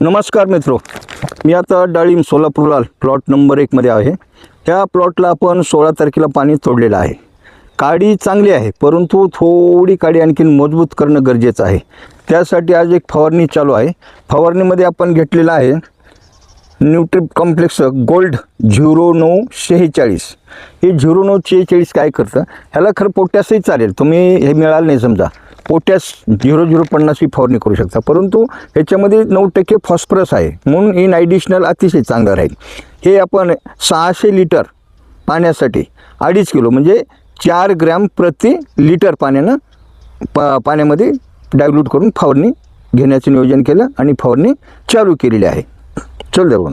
नमस्कार मित्रो, मी आता डाळिंब सोलापूरला प्लॉट नंबर 1 मध्ये आहे. ह्या प्लॉटला आपण 16 तारखेला पाणी तोडलेलं आहे. काडी चांगली आहे, परंतु थोडी काडी आणखीन मजबूत करणं गरजेचं आहे. त्यासाठी आज एक फवारणी चालू आहे. फवारणीमध्ये आपण घेतलेला आहे न्यूट्री कॉम्प्लेक्स गोल्ड 0946. हे 0946 काय करतं, ह्याला खरं पोटॅशही चालेल, तुम्ही हे मिळालं नाही समजा पोटॅश 0050 ही फवारणी करू शकता, परंतु ह्याच्यामध्ये 9% फॉस्फरस आहे, म्हणून इन ॲडिशनल अतिशय चांगलं राहील. हे आपण 600 लिटर पाण्यासाठी 2.5 किलो म्हणजे 4 ग्रॅम प्रति लिटर पाण्यानं पाण्यामध्ये डायल्यूट करून फवारणी घेण्याचं नियोजन केलं आणि फवारणी चालू केलेली आहे. चल देऊ.